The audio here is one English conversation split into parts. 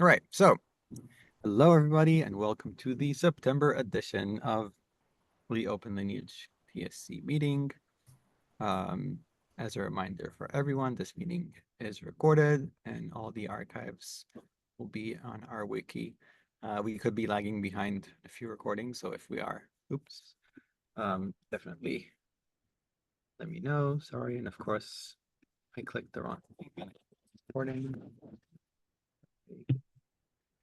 All right, so hello everybody and welcome to the September edition of the OpenLineage TSC meeting. Um, as a reminder for everyone, this meeting is recorded and all the archives will be on our wiki. We could be lagging behind a few recordings, so if we are, oops, definitely let me know. Sorry, and of course, I clicked the wrong thing. Recording.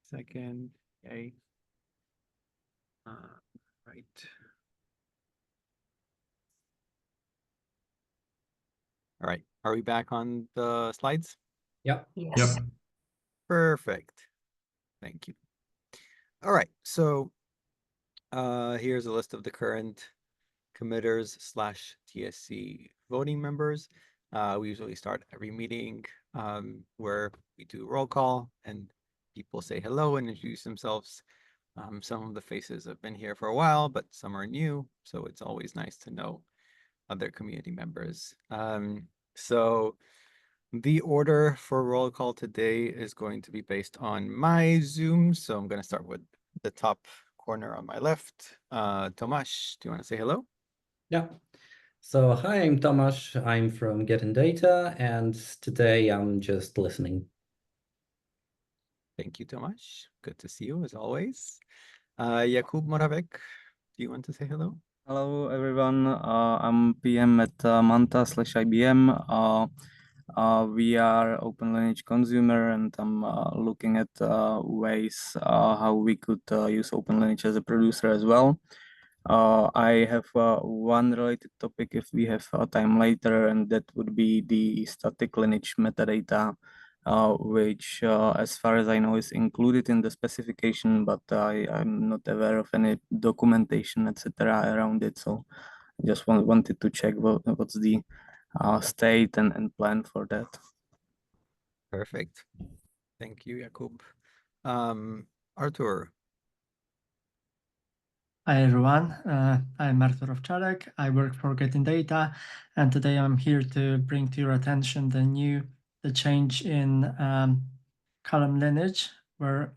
Second, okay. Right. All right. Are we back on the slides? Yep. Yes. Yep. Perfect. Thank you. All right. So here's a list of the current committers / TSC voting members. We usually start every meeting where we do roll call and people say hello and introduce themselves. Some of the faces have been here for a while, but some are new. So it's always nice to know other community members. So the order for roll call today is going to be based on my Zoom. So I'm going to start with the top corner on my left. Tomasz, do you want to say hello? Yeah. So hi, I'm Tomasz. I'm from Getting Data, and today I'm just listening. Thank you, Tomasz. Good to see you as always. Jakub Moravec, do you want to say hello? Hello, everyone. I'm PM at Manta/IBM. We are OpenLineage consumer, and I'm looking at ways how we could use OpenLineage as a producer as well. I have one related topic if we have time later, and that would be the static lineage metadata, which, as far as I know, is included in the specification, but I'm not aware of any documentation, etc., around it. So I just wanted to check what's the state and plan for that. Perfect. Thank you, Jakub. Artur. Hi everyone, I'm Artur Owczarek. I work for Getting Data, and today I'm here to bring to your attention the change in column lineage, where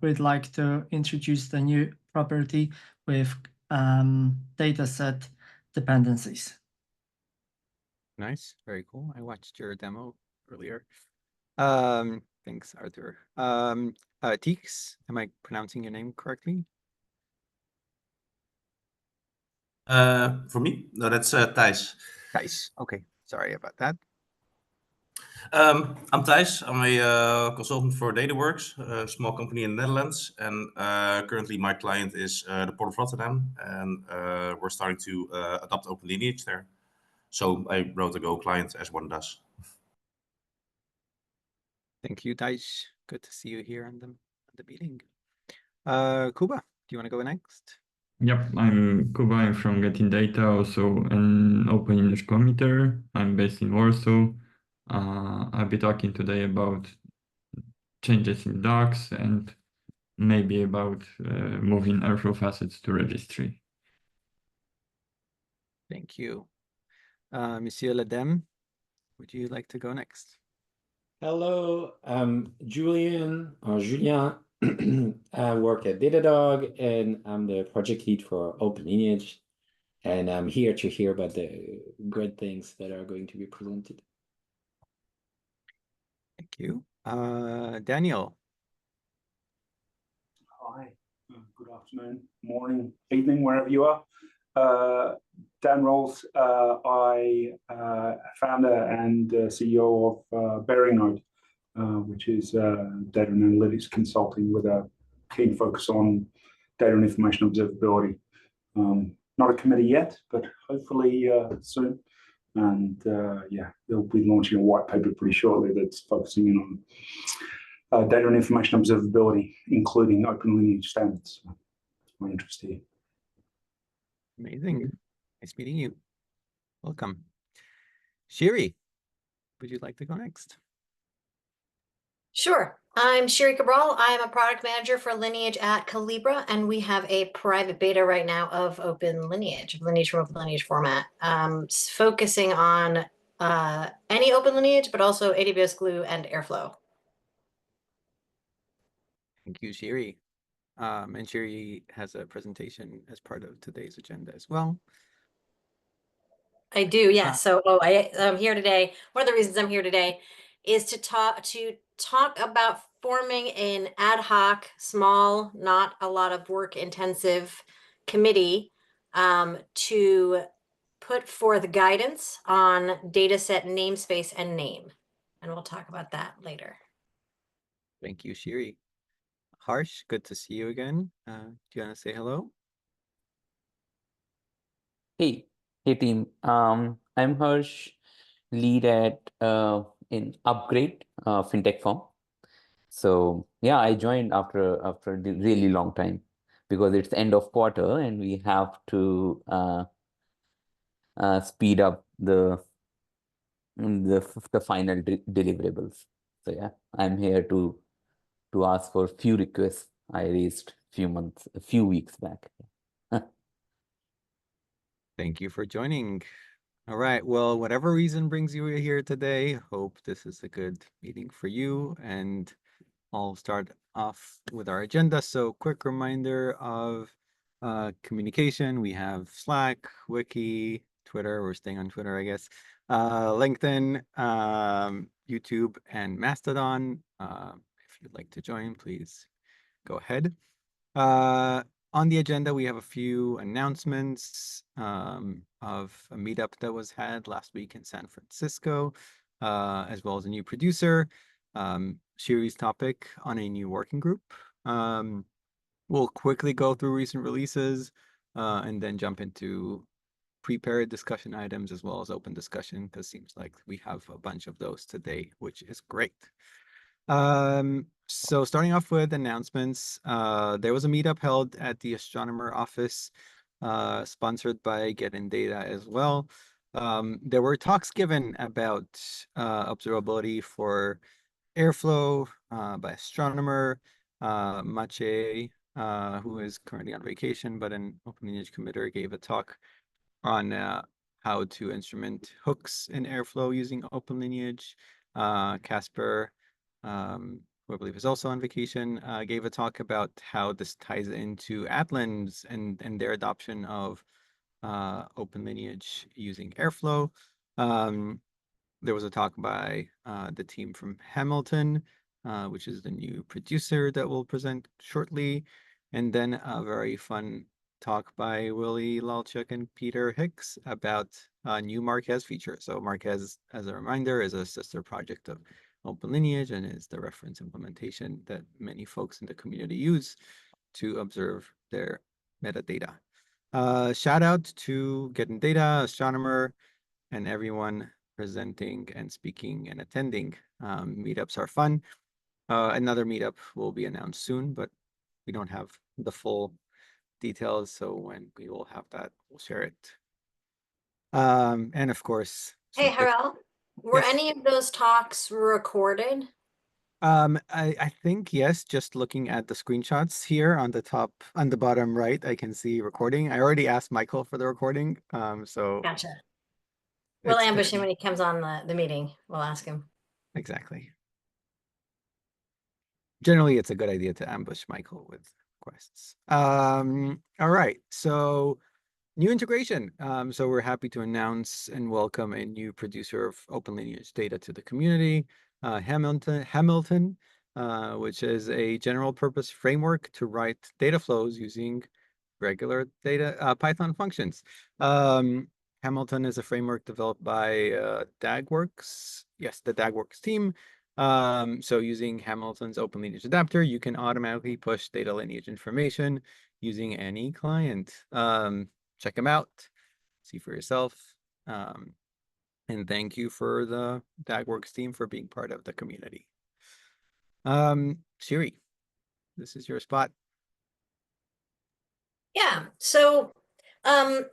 we'd like to introduce the new property with dataset dependencies. Nice, very cool. I watched your demo earlier. Thanks, Arthur. Teeks, am I pronouncing your name correctly? For me? No, that's Thijs. Thijs. Okay, sorry about that. I'm Thijs. I'm a consultant for DataWorks, a small company in the Netherlands. And currently my client is the Port of Rotterdam. And we're starting to adopt OpenLineage there. So I wrote a Go client as one does. Thank you, Thijs. Good to see you here on the meeting. Kuba, do you want to go next? Yep, I'm Kuba. I'm from Getting Data, also an OpenLineage committer. I'm based in Warsaw. I'll be talking today about changes in docs and maybe about moving Airflow facets to registry. Thank you. Monsieur Ledem, would you like to go next? Hello, I'm Julien. I work at Datadog, and I'm the project lead for OpenLineage. And I'm here to hear about the great things that are going to be presented. Thank you. Daniel. Hi, good afternoon, morning, evening, wherever you are. Dan Rolls, I founder and CEO of BearingNode, which is data and analytics consulting with a keen focus on data and information observability. Not a committee yet, but hopefully soon. And yeah, they'll be launching a white paper pretty shortly that's focusing in on data and information observability, including OpenLineage standards. That's my interest here. Amazing. Nice meeting you. Welcome. Shiri, would you like to go next? Sure. I'm Shiri Cabral. I am a product manager for Lineage at Calibra, and we have a private beta right now of OpenLineage, Lineage from OpenLineage format, focusing on any OpenLineage, but also AWS Glue and Airflow. Thank you, Shiri. And Shiri has a presentation as part of today's agenda as well. I do, yes. So, I'm here today. One of the reasons I'm here today is to talk about forming an ad hoc, small, not a lot of work intensive committee to put forth guidance on dataset namespace and name. And we'll talk about that later. Thank you, Shiri. Harsh, good to see you again. Do you want to say hello? Hey, team. I'm Harsh, lead at in Upgrade fintech firm. So yeah, I joined after a really long time because it's end of quarter and we have to speed up the final deliverables. So yeah, I'm here to ask for a few requests I raised a few weeks back. Thank you for joining. All right. Well, whatever reason brings you here today, hope this is a good meeting for you. And I'll start off with our agenda. So quick reminder of communication. We have Slack, Wiki, Twitter. We're staying on Twitter, I guess. LinkedIn, YouTube, and Mastodon. If you'd like to join, please go ahead. On the agenda, we have a few announcements of a meetup that was had last week in San Francisco, as well as a new producer, Shiri's topic on a new working group. We'll quickly go through recent releases and then jump into prepared discussion items as well as open discussion, because it seems like we have a bunch of those today, which is great. So starting off with announcements, there was a meetup held at the astronomer office, sponsored by Getting Data as well. There were talks given about observability for airflow by astronomer Maciej, who is currently on vacation, but an OpenLineage committer, gave a talk on how to instrument hooks in airflow using OpenLineage. Casper, who I believe is also on vacation, gave a talk about how this ties into Atlan's and their adoption of OpenLineage using Airflow. There was a talk by the team from Hamilton, which is the new producer that we'll present shortly. And then a very fun talk by Willie Lalchuk and Peter Hicks about a new Marquez feature. So Marquez, as a reminder, is a sister project of OpenLineage and is the reference implementation that many folks in the community use to observe their metadata. Shout out to Getting Data, Astronomer, and everyone presenting and speaking and attending. Meetups are fun. Another meetup will be announced soon, but we don't have the full details. So when we will have that, we'll share it. And of course, Hey, Harel, were Yes. any of those talks recorded? I think yes, just looking at the screenshots here on the bottom right, I can see recording. I already asked Michael for the recording. So Gotcha. We'll it's ambush him when he comes on the meeting. We'll ask him. exactly. Generally, it's a good idea to ambush Michael with requests. All right, so new integration. So we're happy to announce and welcome a new producer of OpenLineage data to the community, Hamilton, which is a general purpose framework to write data flows using regular data Python functions. Hamilton is a framework developed by DagWorks. Yes, the DagWorks team. So using Hamilton's OpenLineage adapter, you can automatically push data lineage information using any client. Check them out, see for yourself. And thank you for the DagWorks team for being part of the community. Shiri, this is your spot. Yeah, so can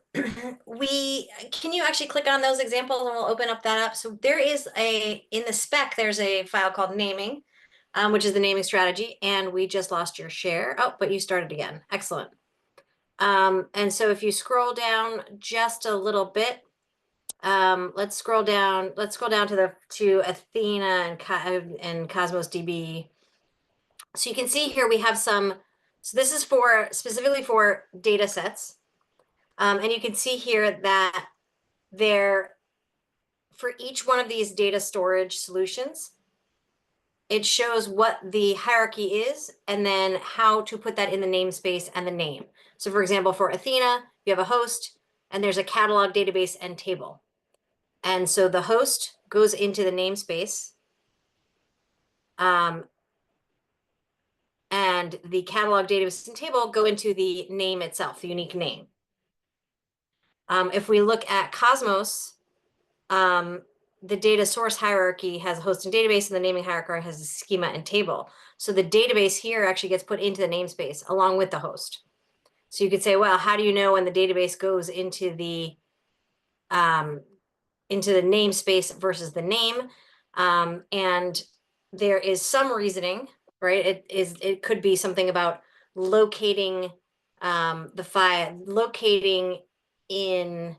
you actually click on those examples and we'll open up that up. So there is in the spec, there's a file called naming, which is the naming strategy. And we just lost your share. Oh, but you started again. Excellent. And so if you scroll down just a little bit, let's scroll down to Athena and Cosmos DB. So you can see here we have some, so this is for specifically for data sets. And you can see here that for each one of these data storage solutions, it shows what the hierarchy is and then how to put that in the namespace and the name. So for example, for Athena, you have a host and there's a catalog, database, and table. And so the host goes into the namespace, and the catalog, database, and table go into the name itself, the unique name. If we look at Cosmos, the data source hierarchy has a host and database, and the naming hierarchy has a schema and table. So the database here actually gets put into the namespace along with the host. So you could say, well, how do you know when the database goes into the namespace versus the name? And there is some reasoning, right? It could be something about locating the file, locating in,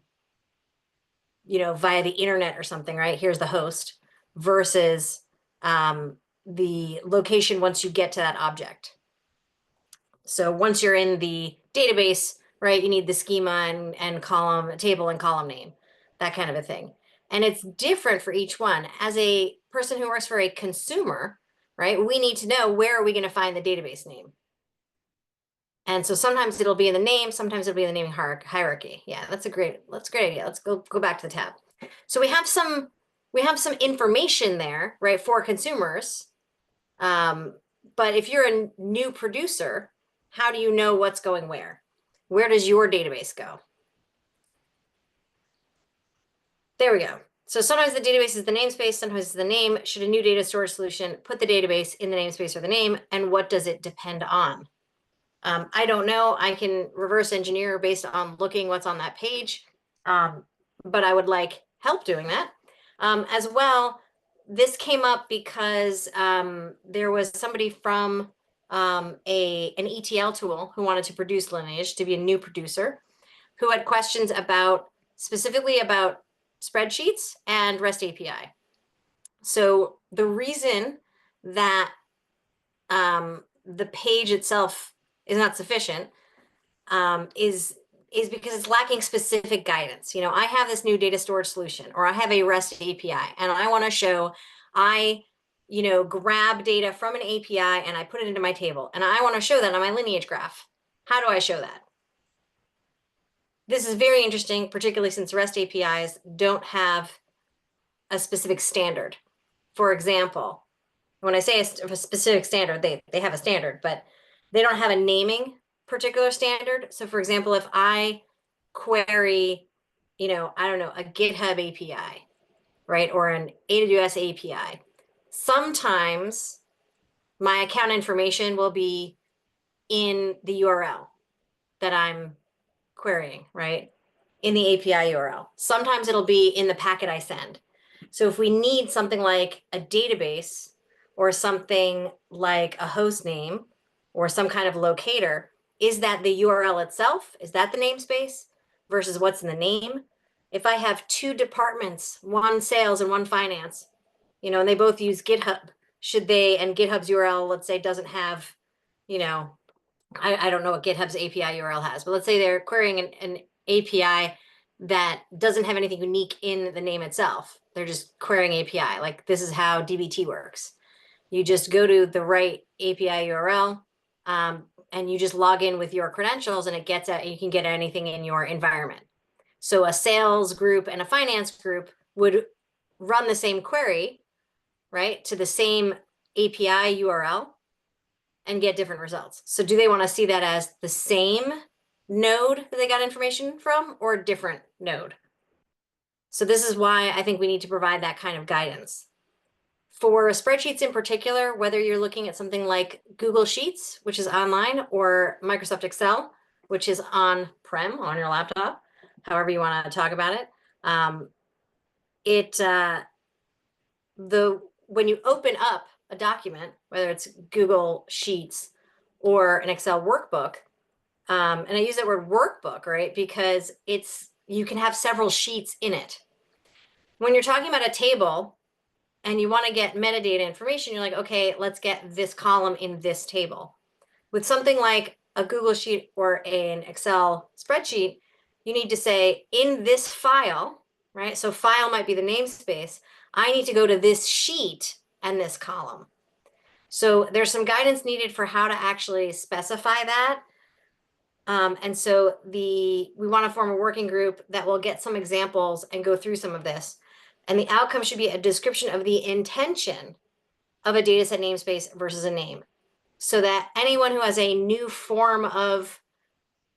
via the internet or something, right? Here's the host versus the location once you get to that object. So once you're in the database, right, you need the schema and column, table and column name, that kind of a thing. And it's different for each one. As a person who works for a consumer, right, we need to know where are we going to find the database name. And so sometimes it'll be in the name, sometimes it'll be in the naming hierarchy. Yeah, that's a great idea. Let's go back to the tab. So we have some information there, right, for consumers. But if you're a new producer, how do you know what's going where? Where does your database go? There we go. So sometimes the database is the namespace, sometimes it's the name. Should a new data storage solution put the database in the namespace or the name, and what does it depend on? I don't know. I can reverse engineer based on looking what's on that page, but I would like help doing that. As well, this came up because there was somebody from an ETL tool who wanted to produce Lineage, to be a new producer, who had questions specifically about spreadsheets and REST API. So the reason that the page itself is not sufficient is because it's lacking specific guidance. I have this new data storage solution, or I have a REST API, and I want to show I grab data from an API and I put it into my table, and I want to show that on my lineage graph. How do I show that? This is very interesting, particularly since REST APIs don't have a specific standard. For example, when I say a specific standard, they have a standard, but they don't have a naming particular standard. So for example, if I query, I don't know, a GitHub API, right, or an AWS API, sometimes my account information will be in the URL that I'm querying, right, in the API URL. Sometimes it'll be in the packet I send. So if we need something like a database or something like a host name or some kind of locator, is that the URL itself? Is that the namespace versus what's in the name? If I have two departments, one sales and one finance, and they both use GitHub, and GitHub's URL, let's say, doesn't have, I don't know what GitHub's API URL has, but let's say they're querying an API that doesn't have anything unique in the name itself. They're just querying API. Like, this is how DBT works. You just go to the right API URL, and you just log in with your credentials, and you can get anything in your environment. So a sales group and a finance group would run the same query, right, to the same API URL and get different results. So do they want to see that as the same node that they got information from, or a different node? So this is why I think we need to provide that kind of guidance. For spreadsheets in particular, whether you're looking at something like Google Sheets, which is online, or Microsoft Excel, which is on-prem on your laptop, however you want to talk about it, when you open up a document, whether it's Google Sheets or an Excel workbook, and I use that word workbook, right, because you can have several sheets in it. When you're talking about a table, and you want to get metadata information, you're like, okay, let's get this column in this table. With something like a Google Sheet or an Excel spreadsheet, you need to say in this file, right? So file might be the namespace. I need to go to this sheet and this column. So there's some guidance needed for how to actually specify that. And so we want to form a working group that will get some examples and go through some of this. And the outcome should be a description of the intention of a dataset namespace versus a name, so that anyone who has a new form of,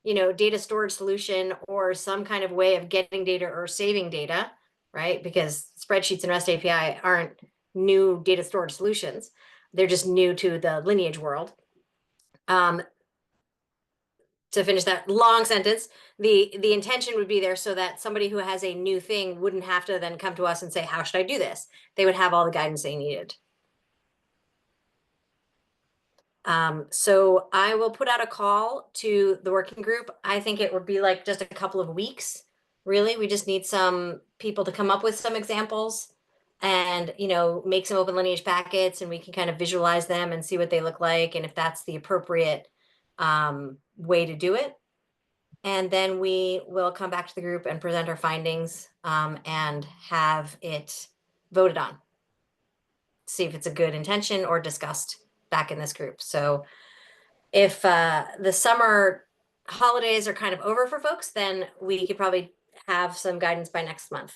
data storage solution or some kind of way of getting data or saving data, right? Because spreadsheets and REST API aren't new data storage solutions. They're just new to the lineage world. To finish that long sentence, the intention would be there so that somebody who has a new thing wouldn't have to then come to us and say, how should I do this? They would have all the guidance they needed. So I will put out a call to the working group. I think it would be like just a couple of weeks. Really, we just need some people to come up with some examples and, make some OpenLineage packets, and we can kind of visualize them and see what they look like, and if that's the appropriate way to do it. And then we will come back to the group and present our findings and have it voted on. See if it's a good intention or discussed back in this group. So if the summer holidays are kind of over for folks, then we could probably have some guidance by next month.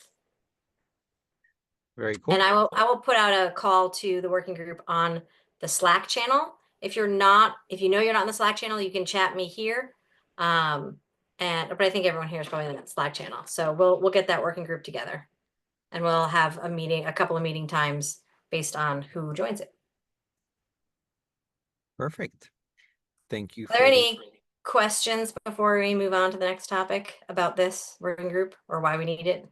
Very cool. And I will put out a call to the working group on the Slack channel. If you know you're not in the Slack channel, you can chat me here. But I think everyone here is probably in that Slack channel. So we'll get that working group together, and we'll have a couple of meeting times based on who joins it. Perfect. Thank you. Are there any questions before we move on to the next topic about this working group or why we need it?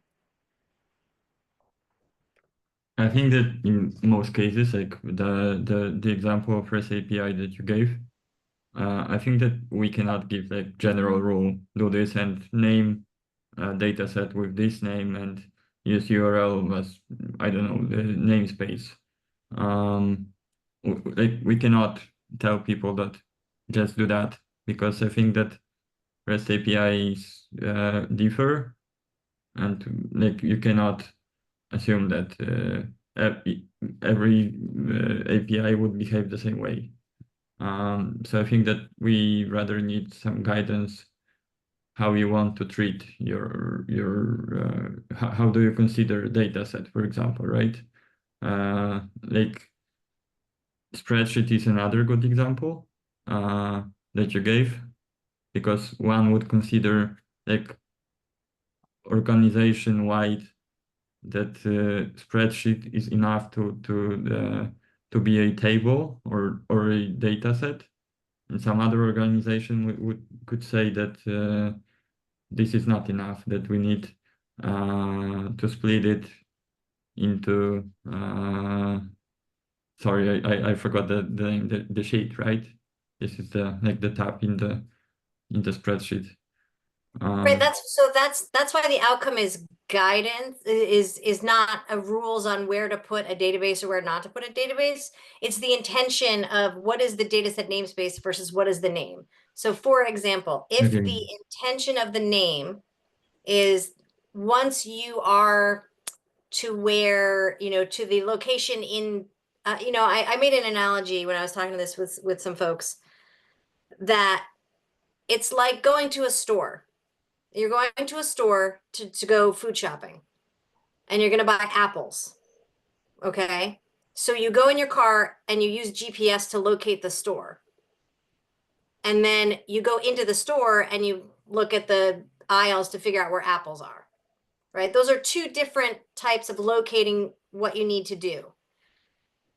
I think that in most cases, like the example of REST API that you gave, I think that we cannot give like general rule, do this and name a data set with this name and use URL as, I don't know, the namespace. Like we cannot tell people that just do that, because I think that REST APIs differ, and like you cannot assume that every API would behave the same way. So I think that we rather need some guidance how you want to treat your how do you consider a data set, for example, right? Like spreadsheet is another good example that you gave, because one would consider like organization-wide that spreadsheet is enough to be a table or a data set. And some other organization could say that this is not enough, that we need to split it into sorry, I forgot the name, the sheet, right? This is the tab in the spreadsheet. Right. That's why the outcome is guidance, is not a rules on where to put a database or where not to put a database. It's the intention of what is the dataset namespace versus what is the name. So for example, if Okay. the intention of the name is once you are to where, to the location in, I made an analogy when I was talking to this with some folks, that it's like going to a store. You're going to a store to go food shopping, and you're going to buy apples. Okay. So you go in your car and you use GPS to locate the store. And then you go into the store and you look at the aisles to figure out where apples are, right? Those are two different types of locating what you need to do.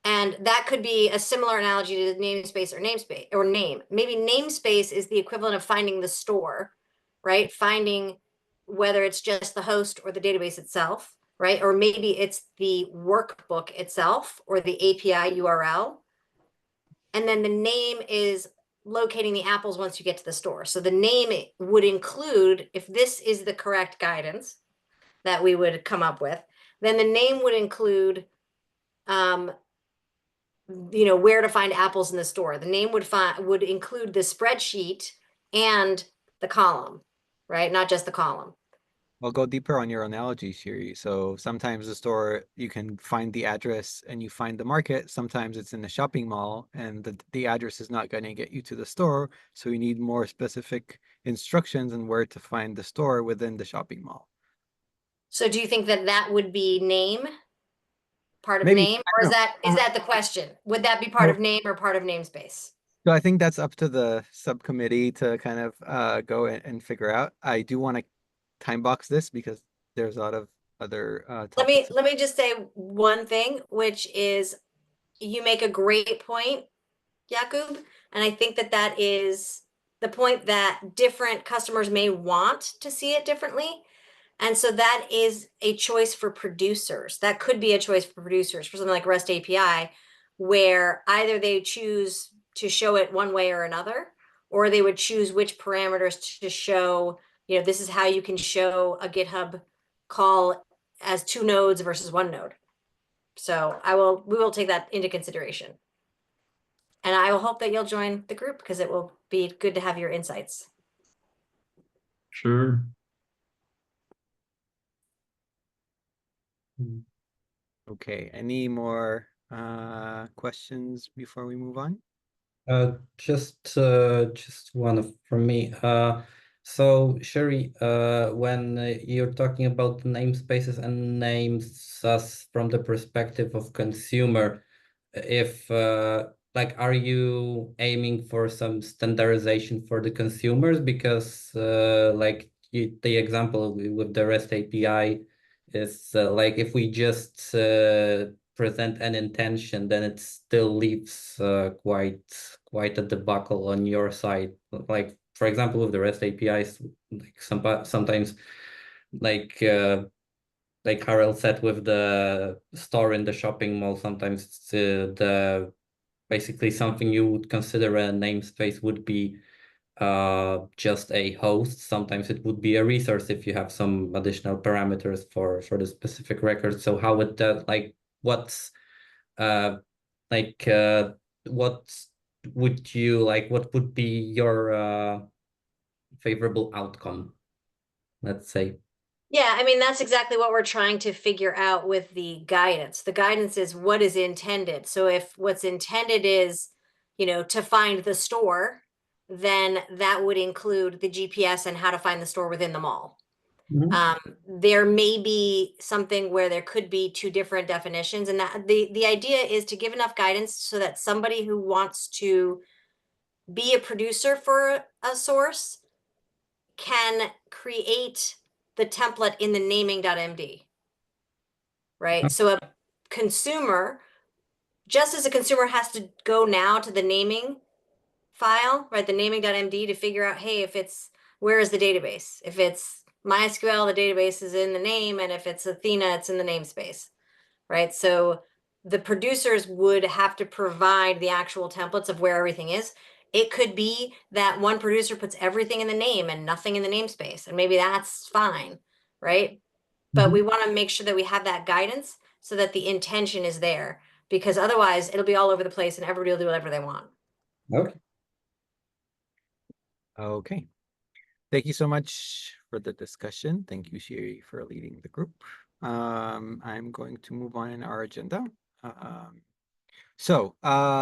And that could be a similar analogy to namespace or name. Maybe namespace is the equivalent of finding the store, right? Finding whether it's just the host or the database itself, right? Or maybe it's the workbook itself or the API URL. And then the name is locating the apples once you get to the store. So the name would include, if this is the correct guidance that we would come up with, then the name would include where to find apples in the store. The name would include the spreadsheet and the column, right? Not just the column. I'll go deeper on your analogy, Shiri. So sometimes the store, you can find the address and you find the market. Sometimes it's in the shopping mall and the address is not going to get you to the store. So you need more specific instructions on where to find the store within the shopping mall. So do you think that that would be name? Part of Maybe, name? I Or is don't know. that the question? Would that be part of name or part of namespace? So I think that's up to the subcommittee to kind of go and figure out. I do want to time box this because there's a lot of other topics. Let me just say one thing, which is you make a great point, Jakub, and I think that that is the point that different customers may want to see it differently. And so that is a choice for producers. That could be a choice for producers for something like REST API, where either they choose to show it one way or another, or they would choose which parameters to show, this is how you can show a GitHub call as 2 nodes versus 1 node. So we will take that into consideration. And I will hope that you'll join the group because it will be good to have your insights. Sure. Okay, any more questions before we move on? Just one from me. So Sherry, when you're talking about the namespaces and names as from the perspective of consumer, if are you aiming for some standardization for the consumers? Because the example with the REST API is if we just present an intention, then it still leaves quite a debacle on your side. Like for example, with the REST APIs, sometimes like Harel said with the store in the shopping mall, sometimes the basically something you would consider a namespace would be just a host. Sometimes it would be a resource if you have some additional parameters for the specific record. So how would that what would you what would be your favorable outcome, let's say? Yeah, I mean, that's exactly what we're trying to figure out with the guidance. The guidance is what is intended. So if what's intended is, to find the store, then that would include the GPS and how to find the store within the mall. There may be something where there could be 2 different definitions, and that the idea is to give enough guidance so that somebody who wants to be a producer for a source can create the template in the naming.md, right? So a consumer, just as a consumer has to go now to the naming file, right, the naming.md to figure out, hey, where is the database? If it's MySQL, the database is in the name, and if it's Athena, it's in the namespace, right? So the producers would have to provide the actual templates of where everything is. It could be that one producer puts everything in the name and nothing in the namespace, and maybe that's fine, right? But we want to make sure that we have that guidance so that the intention is there, because otherwise it'll be all over the place and everybody will do whatever they want. Okay. Okay. Thank you so much for the discussion. Thank you, Shiri, for leading the group. I'm going to move on in our agenda.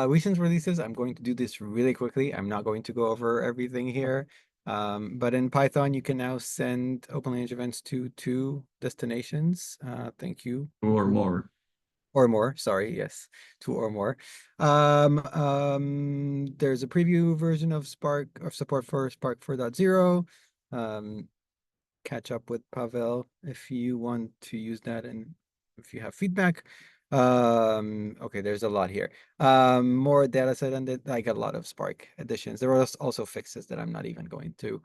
Recent releases, I'm going to do this really quickly. I'm not going to go over everything here. But in Python, you can now send OpenLineage events to 2 destinations. Thank you. Or more. Or more, sorry, yes, 2 or more. There's a preview version of Spark, of support for Spark 4.0. Catch up with Pavel if you want to use that and if you have feedback. Okay, there's a lot here. More data set and like a lot of Spark additions. There are also fixes that I'm not even going to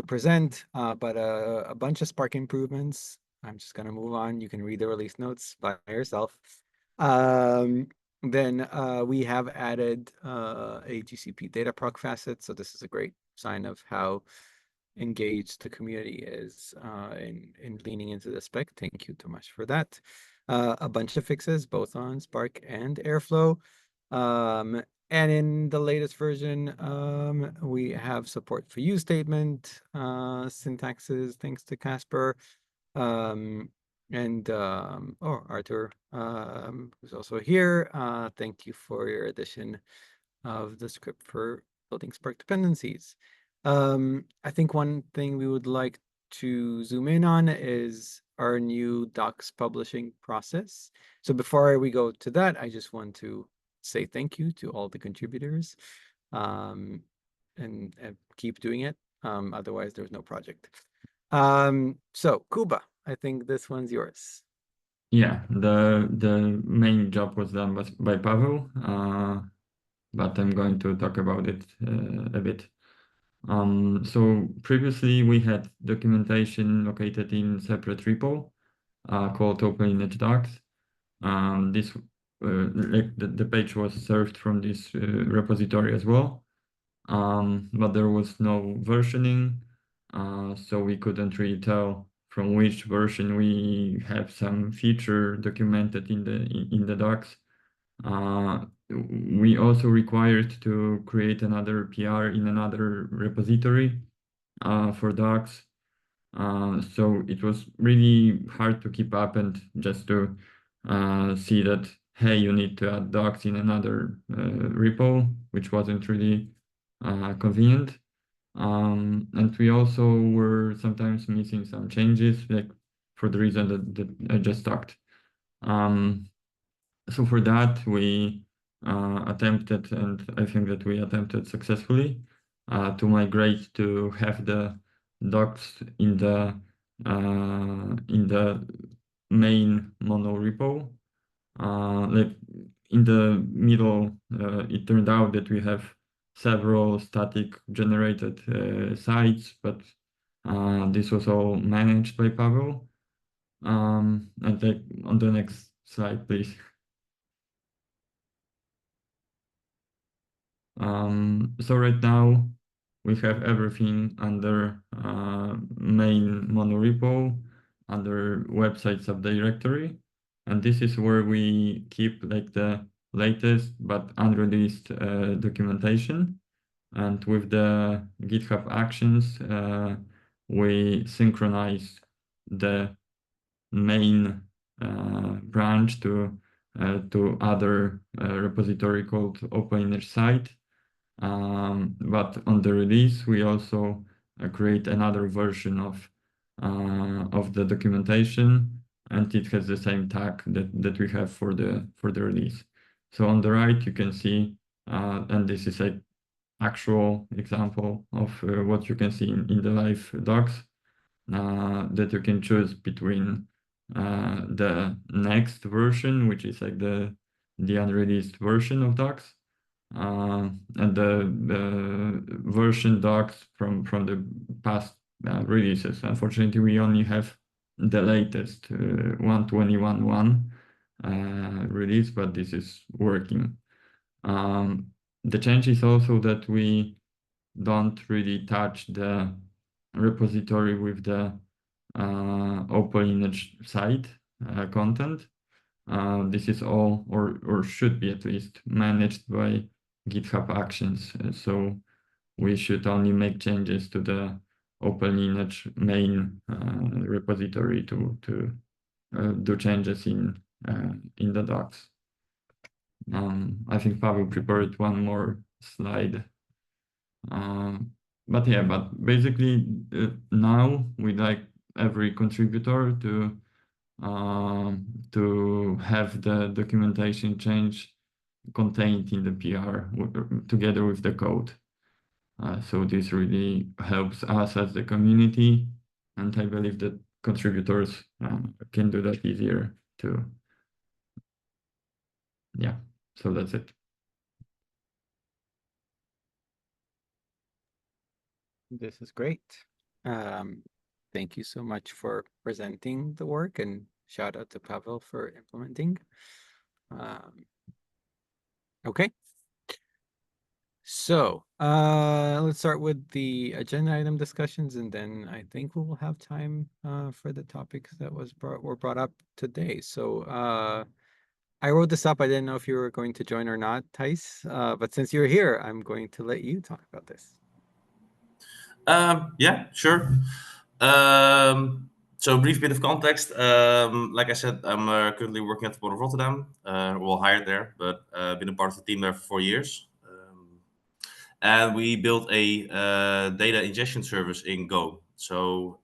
present, but a bunch of Spark improvements. I'm just gonna move on. You can read the release notes by yourself. Then we have added a GCP data proc facet. So this is a great sign of how engaged the community is in leaning into the spec. Thank you so much for that. a bunch of fixes, both on Spark and Airflow. And in the latest version, we have support for use statement, syntaxes, thanks to Casper. Arthur, who's also here. Thank you for your addition of the script for building Spark dependencies. I think one thing we would like to zoom in on is our new docs publishing process. So before we go to that, I just want to say thank you to all the contributors, and keep doing it. Otherwise, there's no project. So Kuba, I think this one's yours. Yeah, the main job was done by Pavel, but I'm going to talk about it a bit. So previously we had documentation located in separate repo called OpenLineage docs. This like the page was served from this repository as well, but there was no versioning, so we couldn't really tell from which version we have some feature documented in the docs. We also required to create another PR in another repository for docs. So it was really hard to keep up and just to see that, hey, you need to add docs in another repo, which wasn't really convenient. And we also were sometimes missing some changes, like for the reason that I just talked. So for that, we attempted, and I think that we attempted successfully, to migrate to have the docs in the main mono repo. Like in the middle, it turned out that we have several static generated sites, but this was all managed by Pavel. And like on the next slide, please. So right now we have everything under main monorepo under website subdirectory, and this is where we keep like the latest but unreleased documentation. And with the GitHub Actions, we synchronize the main branch to other repository called OpenLineage site. But on the release, we also create another version of the documentation, and it has the same tag that we have for the release. So on the right, you can see, and this is an actual example of what you can see in the live docs, that you can choose between the next version, which is like the unreleased version of docs, and the version docs from the past releases. Unfortunately, we only have the latest 1.21.1 release, but this is working. The change is also that we don't really touch the repository with the OpenLineage site content. This is all, or should be at least, managed by GitHub Actions. So we should only make changes to the OpenLineage main repository to do changes in the docs. I think Pavel prepared one more slide. But yeah, but basically now we'd like every contributor to have the documentation change contained in the PR together with the code. So this really helps us as the community, and I believe that contributors can do that easier too. Yeah, so that's it. This is great. Thank you so much for presenting the work, and shout out to Pavel for implementing. Okay. So, let's start with the agenda item discussions, and then I think we will have time for the topics that were brought up today. So, I wrote this up. I didn't know if you were going to join or not, Thijs. But since you're here, I'm going to let you talk about this. Yeah, sure. So, brief bit of context. Like I said, I'm currently working at the Port of Rotterdam. Well, hired there, but been a part of the team there for 4 years. And we built a data ingestion service in Go. So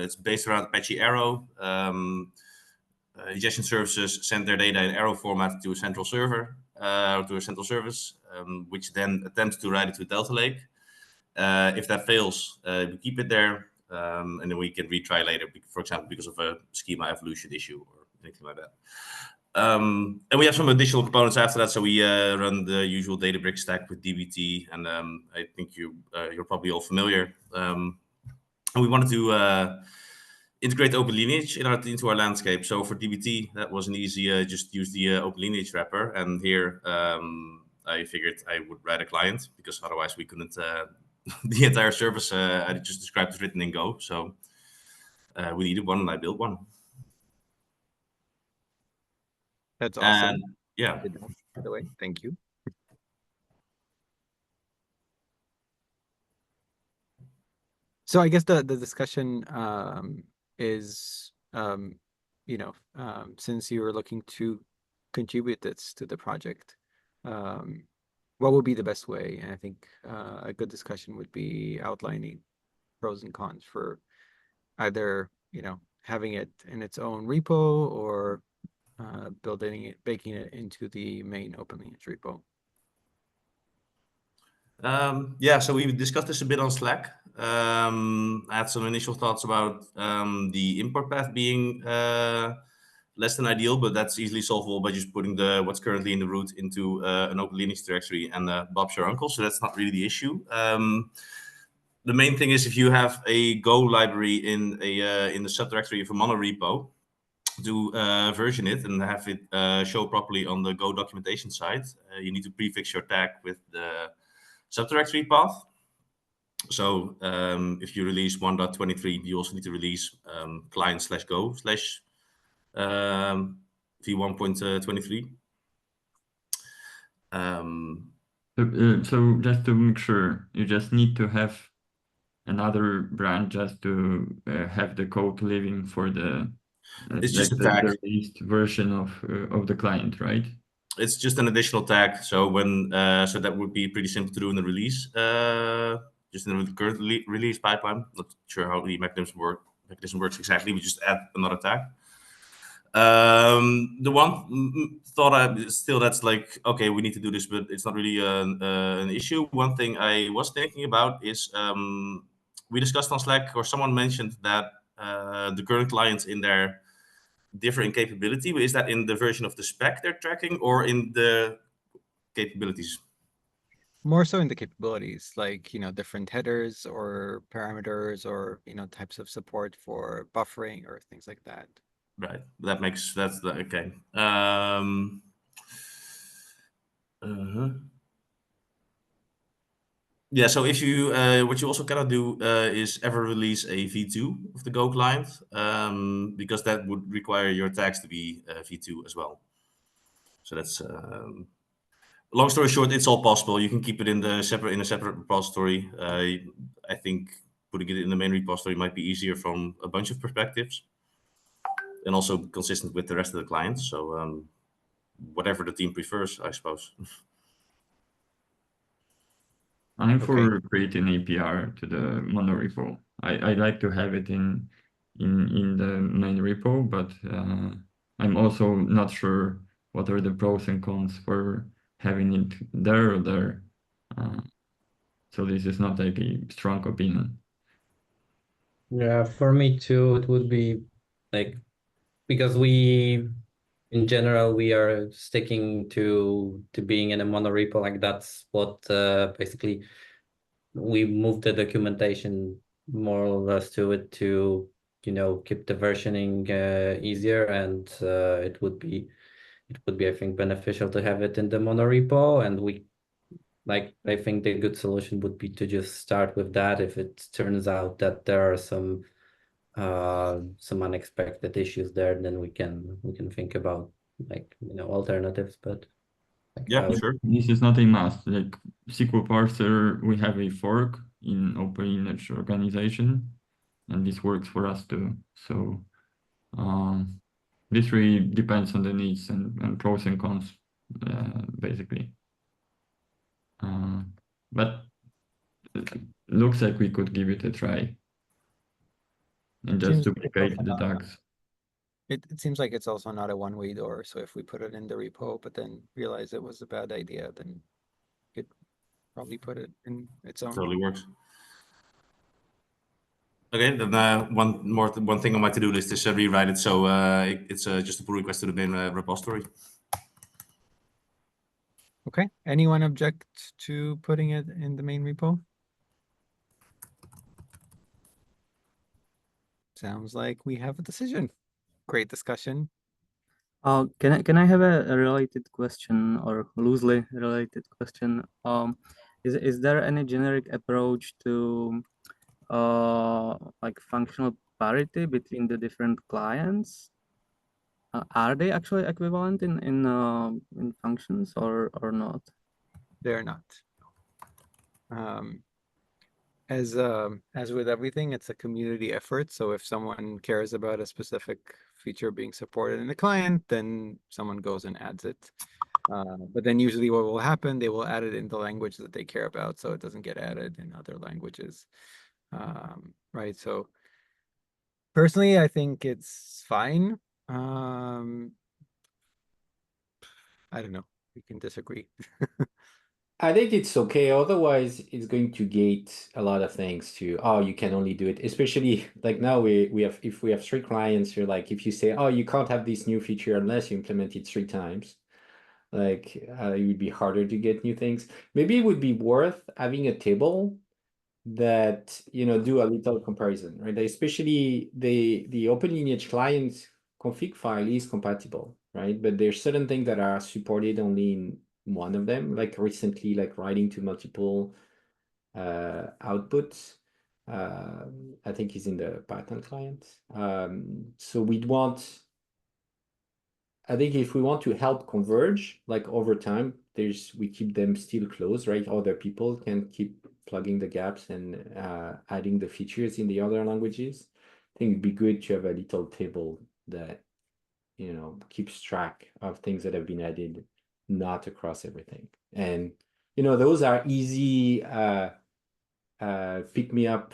it's based around Apache Arrow. Ingestion services send their data in Arrow format to a central server, to a central service, which then attempts to write it to Delta Lake. If that fails, we keep it there, and then we can retry later, for example, because of a schema evolution issue or anything like that. And we have some additional components after that. So we run the usual Databricks stack with dbt, and I think you're probably all familiar. And we wanted to integrate OpenLineage into our landscape. So for dbt, that wasn't easy. Just use the OpenLineage wrapper, and here I figured I would write a client because otherwise we couldn't. The entire service I just described is written in Go, so we needed one, and I built one. That's awesome. And yeah. By the way, thank you. So I guess the discussion is, since you were looking to contribute this to the project, what would be the best way? And I think a good discussion would be outlining pros and cons for either, having it in its own repo or baking it into the main OpenLineage repo. Yeah, so we discussed this a bit on Slack. I had some initial thoughts about the import path being less than ideal, but that's easily solvable by just putting what's currently in the root into an OpenLineage directory, and Bob's your uncle, so that's not really the issue. The main thing is if you have a Go library in the subdirectory of a monorepo, to version it and have it show properly on the Go documentation side, you need to prefix your tag with the subdirectory path. So if you release 1.23, you also need to release client/go/ v1.23. So just to make sure, you just need to have another branch just to have the code living for the it's just a tag. the released version of the client, right? It's just an additional tag. So when so that would be pretty simple to do in the release, just in the current release pipeline. Not sure how the mechanism works exactly. We just add another tag. The one thought that's like, okay, we need to do this, but it's not really an issue. One thing I was thinking about is we discussed on Slack, or someone mentioned that the current clients in there differ in capability, but is that in the version of the spec they're tracking or in the capabilities? More so in the capabilities, like, different headers or parameters or, types of support for buffering or things like that. Right. Okay. Yeah, so if you what you also cannot do is ever release a v2 of the Go client, because that would require your tags to be v2 as well. So that's long story short, it's all possible. You can keep it in a separate repository. I think putting it in the main repository might be easier from a bunch of perspectives, and also consistent with the rest of the clients. So whatever the team prefers, I suppose. I'm for creating APR to the monorepo. I like to have it in the main repo, but I'm also not sure what are the pros and cons for having it there or there. So this is not like a strong opinion. Yeah, for me too, it would be like, because in general, we are sticking to being in a monorepo. Like that's what basically we moved the documentation more or less to it to, keep the versioning easier, and it would be I think beneficial to have it in the monorepo, and like I think the good solution would be to just start with that. If it turns out that there are some unexpected issues there, then we can think about like alternatives. But like, Yeah, sure. This is not a must. Like SQL parser, we have a fork in OpenLineage organization, and this works for us too. So this really depends on the needs and pros and cons, basically. But it looks like we could give it a try and just Seems like it's duplicate also the not- tags. It seems like it's also not a one-way door. So if we put it in the repo, but then realize it was a bad idea, then we could probably put it in its own. Totally works. Okay, then one thing on my to-do list is rewrite it so it's just a pull request to the main repository. Okay. Anyone object to putting it in the main repo? Sounds like we have a decision. Great discussion. Can I have a related question or loosely related question? Is there any generic approach to like functional parity between the different clients? Are they actually equivalent in functions or not? They're not. As with everything, it's a community effort. So if someone cares about a specific feature being supported in the client, then someone goes and adds it. But then usually what will happen, they will add it in the language that they care about, so it doesn't get added in other languages. Right. So personally, I think it's fine. I don't know. We can disagree. I think it's okay. Otherwise, it's going to gate a lot of things to, oh, you can only do it. Especially like now we have, if we have 3 clients, you're like, if you say, oh, you can't have this new feature unless you implement it 3 times, like it would be harder to get new things. Maybe it would be worth having a table that, do a little comparison, right? Especially the OpenLineage client config file is compatible, right? But there's certain things that are supported only in one of them, like recently, like writing to multiple outputs. I think is in the Python client. So I think if we want to help converge, like over time, we keep them still close, right? Other people can keep plugging the gaps and adding the features in the other languages. I think it'd be good to have a little table that, keeps track of things that have been added, not across everything. And, those are easy pick me up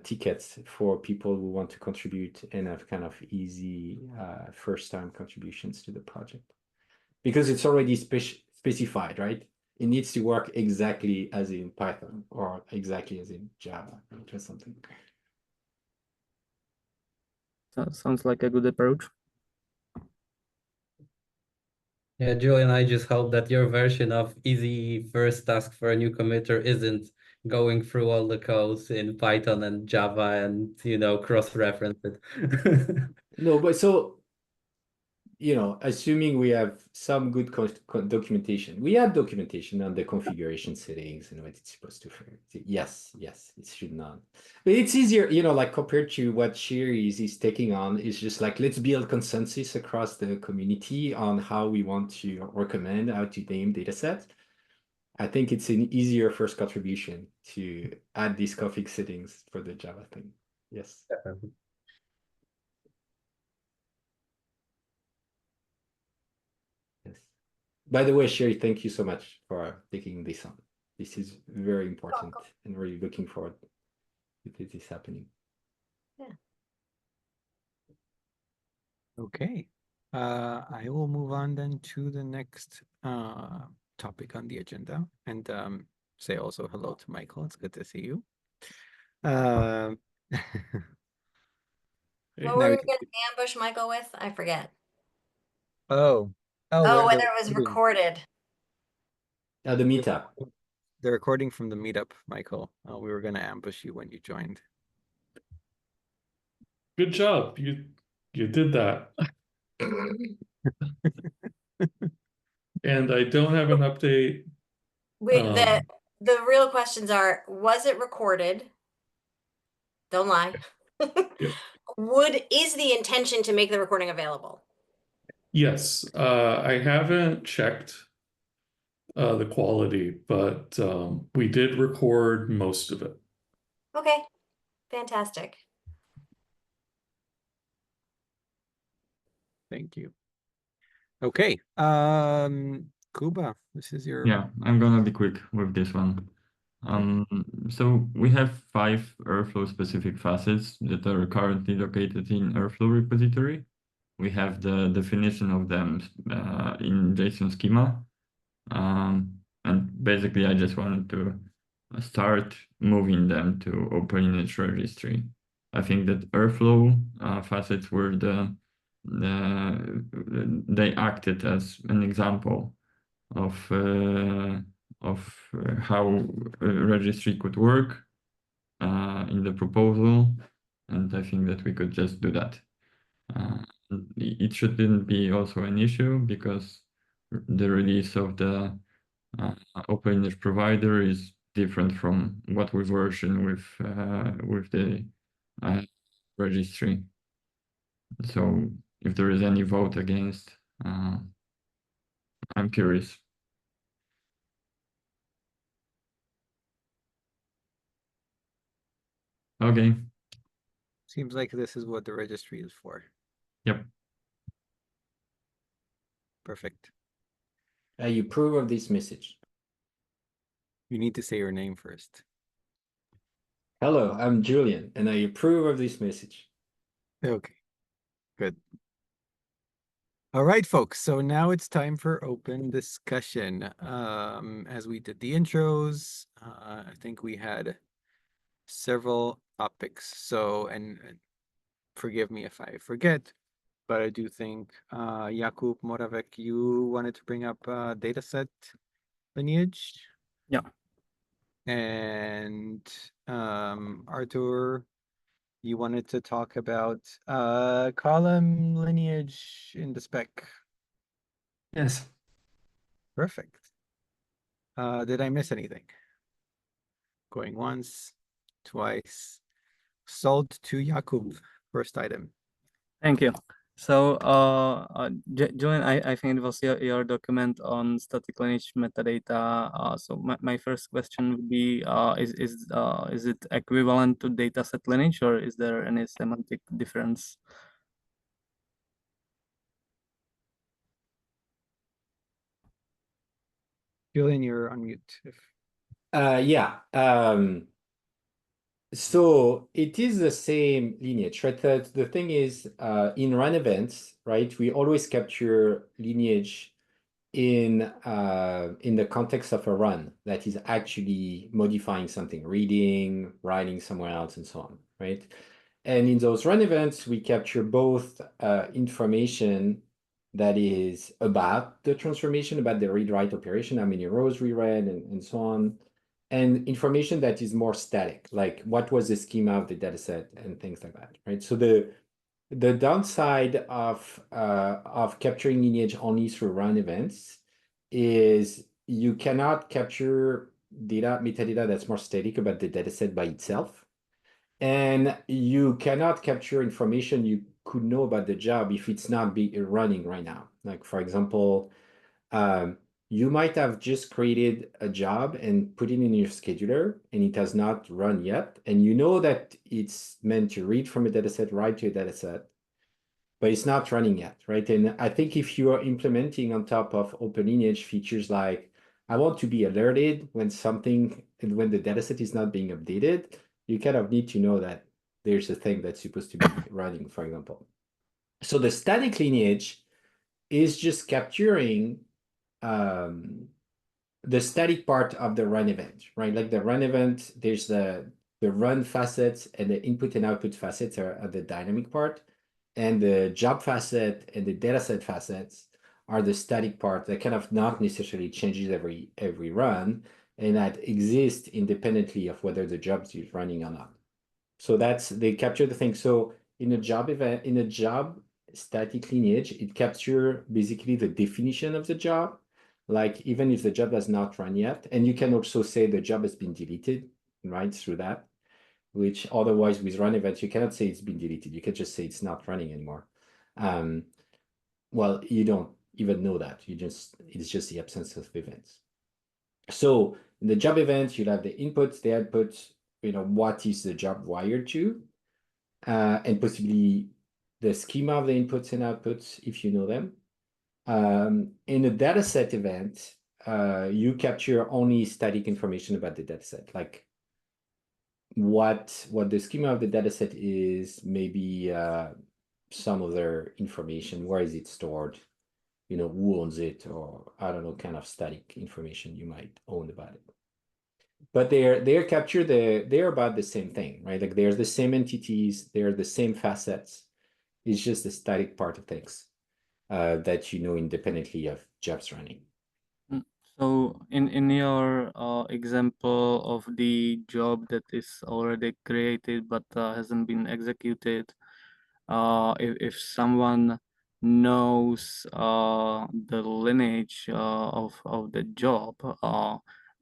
tickets for people who want to contribute and have kind of easy first time contributions to the project, because it's already specified, right? It needs to work exactly as in Python or exactly as in Java or something. Sounds like a good approach. Yeah, Julian, I just hope that your version of easy first task for a new committer isn't going through all the codes in Python and Java and, cross-reference it. No, but so, assuming we have some good documentation, we have documentation on the configuration settings and what it's supposed to do. Yes, it should not. But it's easier, like compared to what Sherry is taking on, is just like, let's build consensus across the community on how we want to recommend how to name datasets. I think it's an easier first contribution to add these config settings for the Java thing. Yes. Yes. By the way, Sherry, thank you so much for taking this on. This is very important and really looking forward to this happening. Yeah. Okay. I will move on then to the next topic on the agenda and say also hello to Michael. It's good to see you. What Now were we you can- going to ambush Michael with? I forget. Oh, Oh, where whether it was recorded. The meetup. The recording from the meetup, Michael. We were going to ambush you when you joined. Good job. You did that. And I don't have an update The real questions are, was it recorded? Don't lie. Yep. Is the intention to make the recording available? Yes, I haven't checked the quality, but we did record most of it. Okay, fantastic. Thank you. Okay, Kuba, this is your Yeah, I'm gonna be quick with this one. So we have 5 Airflow specific facets that are currently located in Airflow repository. We have the definition of them in JSON schema. And basically I just wanted to start moving them to OpenLineage registry. I think that Airflow facets were they acted as an example of how a registry could work in the proposal, and I think that we could just do that. It shouldn't be also an issue because the release of the OpenLineage provider is different from what we version with the registry. So if there is any vote against, I'm curious. Okay. seems like this is what the registry is for. Yep. Perfect. You approve of this message. You need to say your name first. Hello, I'm Julian, and I approve of this message. Okay, good. All right, folks. So now it's time for open discussion. As we did the intros, I think we had several topics. So, and forgive me if I forget, but I do think Jakub Moravec, you wanted to bring up dataset lineage. Yeah. And Artur, you wanted to talk about column lineage in the spec. Yes. Perfect. Did I miss anything? Going once, twice. Sold to Jakub, first item. Thank you. So, Julian, I think it was your document on static lineage metadata. So my first question would be, is it equivalent to dataset lineage, or is there any semantic difference? Julian, you're on mute. Yeah. So it is the same lineage, right? The thing is, in run events, right, we always capture lineage in the context of a run that is actually modifying something, reading, writing somewhere else, and so on, right? And in those run events, we capture both information that is about the transformation, about the read-write operation, how many rows we read, and so on, and information that is more static, like what was the schema of the dataset and things like that, right? So the downside of capturing lineage only through run events is you cannot capture metadata that's more static about the dataset by itself. And you cannot capture information you could know about the job if it's not running right now. Like, for example, you might have just created a job and put it in your scheduler, and it has not run yet. And you know that it's meant to read from a dataset, write to a dataset, but it's not running yet, right? And I think if you are implementing on top of OpenLineage features like, I want to be alerted when the dataset is not being updated, you kind of need to know that there's a thing that's supposed to be running, for example. So the static lineage is just capturing the static part of the run event, right? Like the run event, there's the run facets and the input and output facets are the dynamic part. And the job facet and the dataset facets are the static part that kind of not necessarily changes every run, and that exists independently of whether the job is running or not. So they capture the thing. So in a job event, in a job static lineage, it captures basically the definition of the job, like even if the job has not run yet, and you can also say the job has been deleted, right, through that, which otherwise with run events, you cannot say it's been deleted. You can just say it's not running anymore. Well, you don't even know that. It's just the absence of events. So in the job event, you'll have the inputs, the outputs, what is the job wired to, and possibly the schema of the inputs and outputs, if you know them. In a dataset event, you capture only static information about the dataset, like what the schema of the dataset is, maybe some other information, where is it stored, who owns it, or I don't know, kind of static information you might own about it. But they're captured, they're about the same thing, right? Like there's the same entities, they're the same facets. It's just the static part of things that you know independently of jobs running. So in your example of the job that is already created but hasn't been executed, if someone knows the lineage of the job,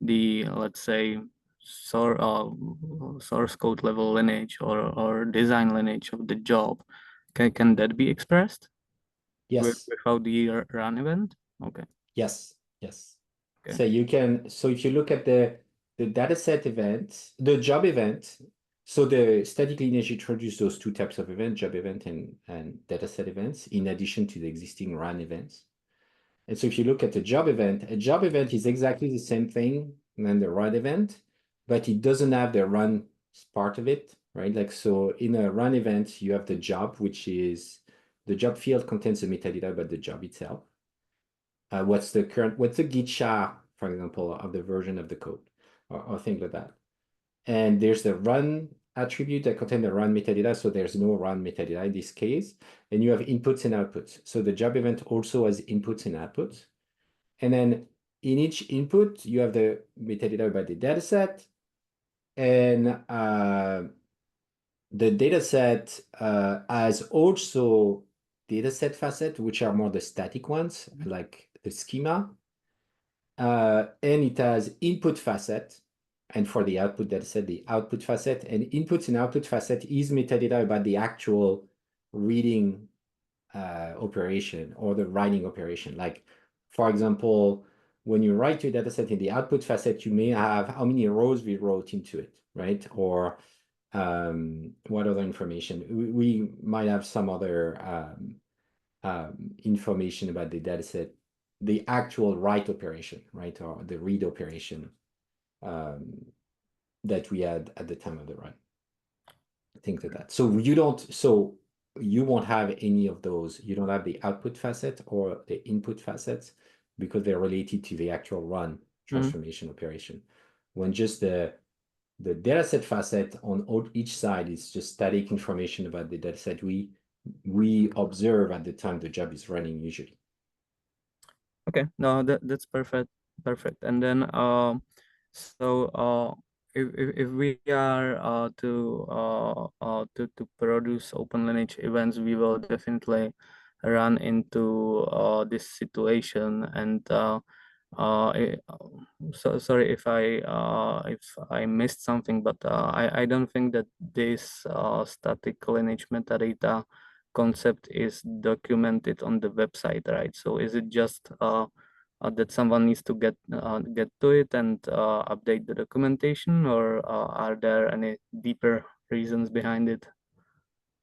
the, let's say, source code level lineage or design lineage of the job, can that be expressed Yes. without the run event? Okay. Yes. Yes. Okay. So if you look at the dataset event, the job event, so the static lineage introduced those two types of events, job event and dataset events, in addition to the existing run events. And so if you look at a job event is exactly the same thing than the run event, but it doesn't have the run part of it, right? Like, so in a run event, you have the job, which is the job field contains the metadata about the job itself. What's the git SHA, for example, of the version of the code, or things like that. And there's the run attribute that contains the run metadata, so there's no run metadata in this case. And you have inputs and outputs. So the job event also has inputs and outputs. And then in each input, you have the metadata about the dataset. And the dataset has also dataset facet, which are more the static ones, like the schema. And it has input facet, and for the output dataset, the output facet, and inputs and output facet is metadata about the actual reading operation or the writing operation. Like, for example, when you write your dataset in the output facet, you may have how many rows we wrote into it, right? Or what other information? We might have some other information about the dataset, the actual write operation, right? Or the read operation that we had at the time of the run. Things like that. So you won't have any of those. You don't have the output facet or the input facets because they're related to the actual run transformation operation. When just the dataset facet on each side is just static information about the dataset we observe at the time the job is running usually. Okay, no, that's perfect. And then so if we are to produce OpenLineage events, we will definitely run into this situation. And so sorry if I missed something, but I don't think that this static lineage metadata concept is documented on the website, right? So is it just that someone needs to get to it and update the documentation, or are there any deeper reasons behind it?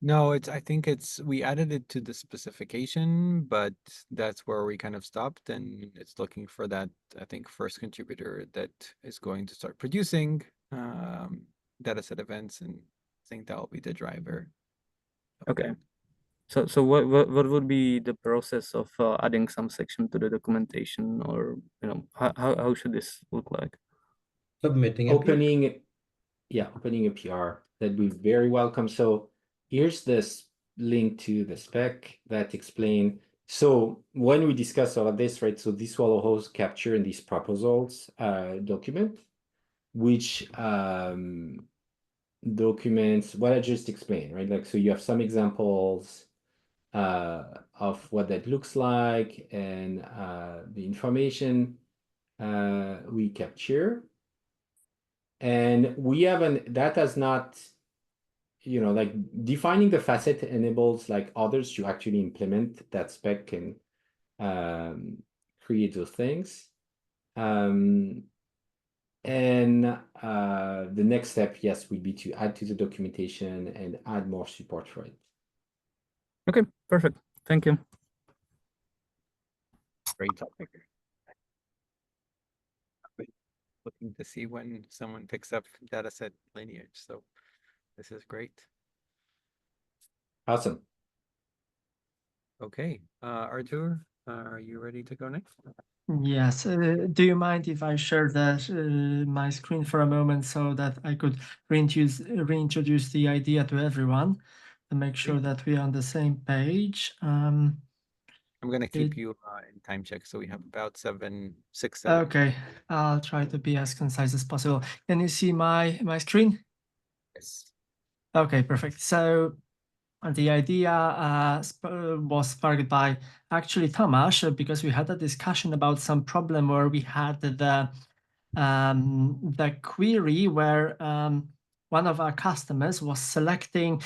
No, I think we added it to the specification, but that's where we kind of stopped, and it's looking for that, I think, first contributor that is going to start producing dataset events, and I think that will be the driver. Okay. So what would be the process of adding some section to the documentation, or how should this look like? Submitting a PR. Opening a PR, that'd be very welcome. So here's this link to the spec that explain. So when we discuss all of this, right? So this will also capture in these proposals document, which documents what I just explained, right? Like, so you have some examples of what that looks like and the information we capture. And we haven't, that has not, like defining the facet enables like others to actually implement that spec and create those things. And the next step, yes, would be to add to the documentation and add more support for it. Okay, perfect. Thank you. Great topic. Looking to see when someone picks up dataset lineage. So this is great. Awesome. Okay, Artur, are you ready to go next? Yes. Do you mind if I share that my screen for a moment so that I could reintroduce the idea to everyone to make sure that we're on the same page? I'm going to keep you in time check, so we have about 6, 7. Okay, I'll try to be as concise as possible. Can you see my screen? Yes. Okay, perfect. So the idea was sparked by actually Tomasz, because we had a discussion about some problem where we had the query where one of our customers was selecting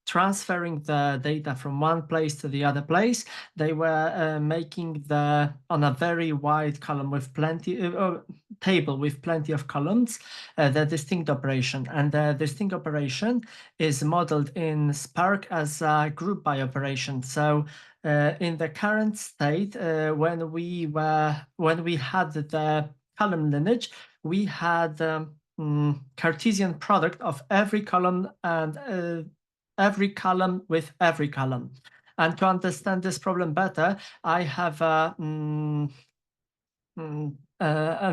transferring the data from one place to the other place. They were making on a very wide column with table with plenty of columns, the distinct operation. And the distinct operation is modeled in Spark as a group by operation. So in the current state, when we had the column lineage, we had Cartesian product of every column and every column with every column. And to understand this problem better, I have an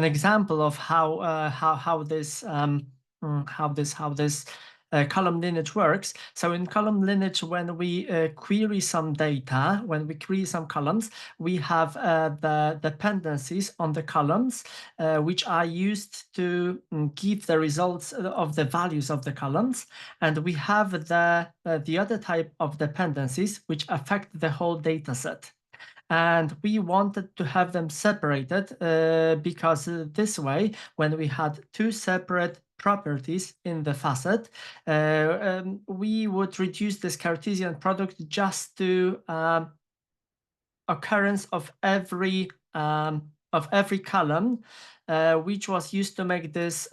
example of how this column lineage works. So in column lineage, when we query some data, when we query some columns, we have the dependencies on the columns, which are used to give the results of the values of the columns. And we have the other type of dependencies, which affect the whole data set. And we wanted to have them separated because this way, when we had two separate properties in the facet, we would reduce this Cartesian product just to occurrence of every column, which was used to make this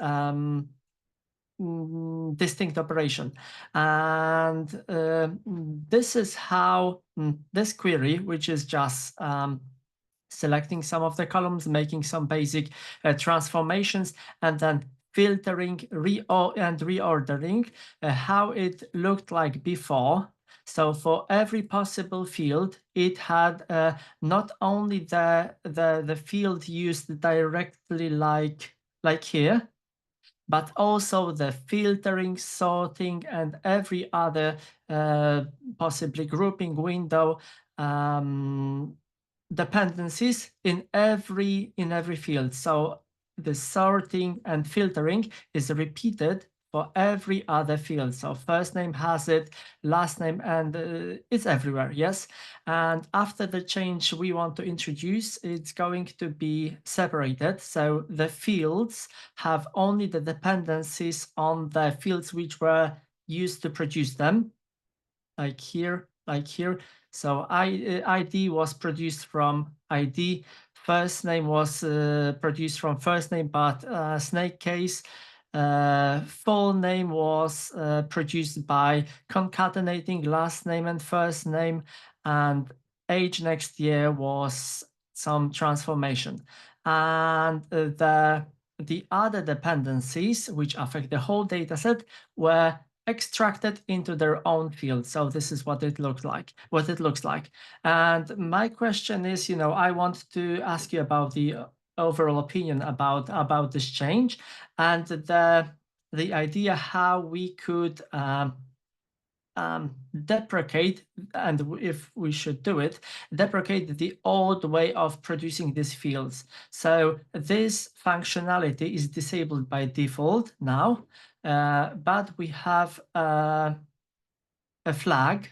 distinct operation. And this is how this query, which is just selecting some of the columns, making some basic transformations, and then filtering and reordering, how it looked like before. So for every possible field, it had not only the field used directly like here, but also the filtering, sorting, and every other possibly grouping window dependencies in every field. So the sorting and filtering is repeated for every other field. So first name has it, last name, and it's everywhere, yes. And after the change we want to introduce, it's going to be separated. So the fields have only the dependencies on the fields which were used to produce them, like here. So ID was produced from ID. First name was produced from first name, but snake case. Full name was produced by concatenating last name and first name, and age next year was some transformation. And the other dependencies which affect the whole data set were extracted into their own field. So this is what it looks like. And my question is, I want to ask you about the overall opinion about this change and the idea how we could deprecate, and if we should do it, deprecate the old way of producing these fields. So this functionality is disabled by default now, but we have a flag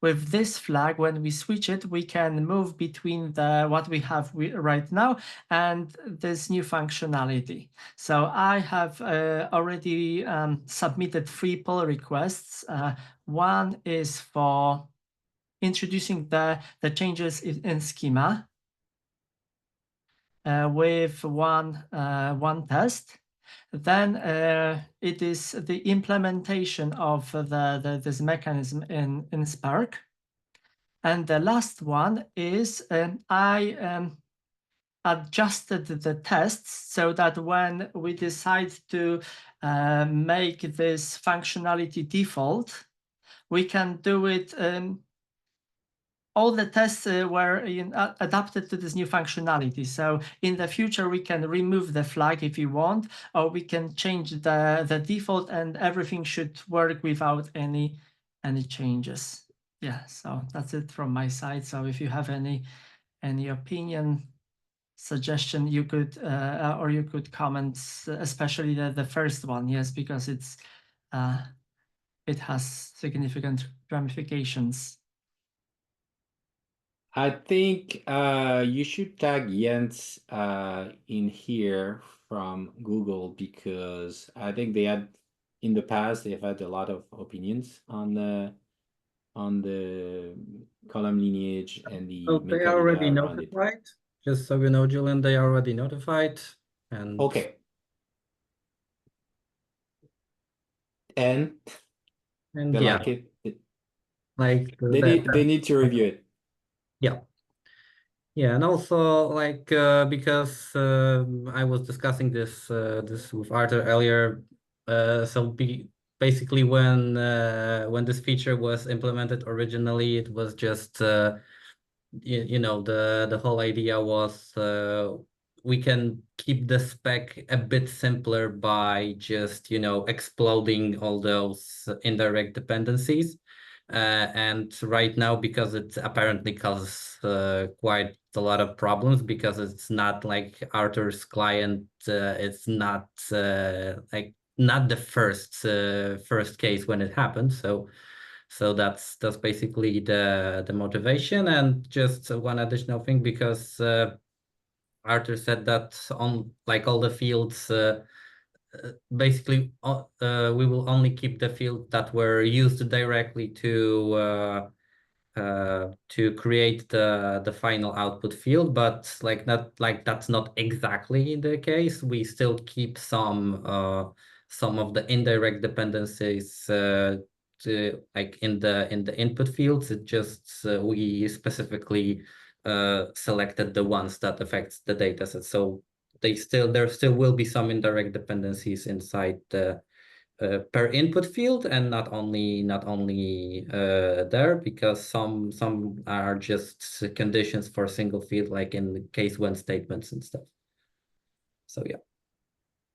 With this flag, when we switch it, we can move between what we have right now and this new functionality. So I have already submitted 3 pull requests. One is for introducing the changes in schema with one test. Then it is the implementation of this mechanism in Spark. And the last one is I adjusted the tests so that when we decide to make this functionality default, we can do it. All the tests were adapted to this new functionality. So in the future, we can remove the flag if you want, or we can change the default, and everything should work without any changes. Yeah, so that's it from my side. So if you have any opinion, suggestion, you could or you could comment, especially the first one, yes, because it's it has significant ramifications. I think you should tag Jens in here from Google, because I think they had in the past they've had a lot of opinions on the column lineage and the So they are already metadata around it. notified. Just so you know, Julian, they are already notified. And Okay. And they yeah, like it. like They need to review it. Yeah. Yeah, and also like because I was discussing this with Arthur earlier. So basically when this feature was implemented originally, it was just you know, the whole idea was we can keep the spec a bit simpler by just, you know, exploding all those indirect dependencies. And right now, because it apparently causes quite a lot of problems, because it's not like Arthur's client, it's not like not the first case when it happened. So that's basically the motivation. And just one additional thing, because Arthur said that on like all the fields, basically we will only keep the fields that were used directly to create the final output field, but like not like that's not exactly the case. We still keep some of the indirect dependencies to like in the input fields. It just we specifically selected the ones that affects the dataset. So there still will be some indirect dependencies inside the per input field, and not only there, because some are just conditions for a single field, like in the case when statements and stuff. So yeah.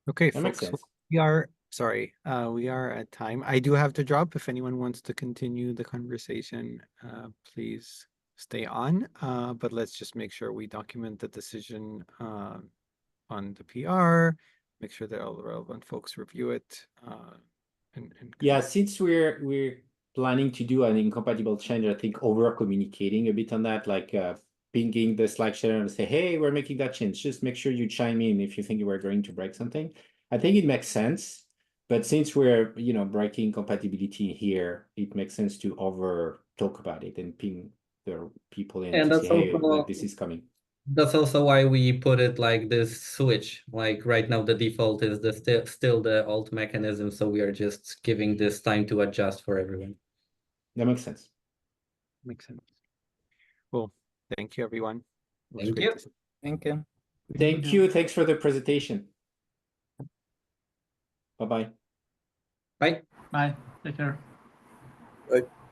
Okay, That makes folks, sense. we are we are at time. I do have to drop. If anyone wants to continue the conversation, please stay on. But let's just make sure we document the decision on the PR, make sure that all the relevant folks review it. And Yeah, since we're planning to do an incompatible change, I think over communicating a bit on that, like pinging the Slack channel and say, hey, we're making that change. Just make sure you chime in if you think you are going to break something. I think it makes sense. But since we're, you know, breaking compatibility here, it makes sense to over talk about it and ping the people in And to that's say, hey, also like, this is coming. That's also why we put it like this switch. Like right now, the default is still the old mechanism. So we are just giving this time to adjust for everyone. That makes sense. makes sense. Well, thank you, everyone. It was Thank great you. to see Thank you. Thank you. Thanks for the presentation. Bye-bye. Bye. Bye. Take care. Bye.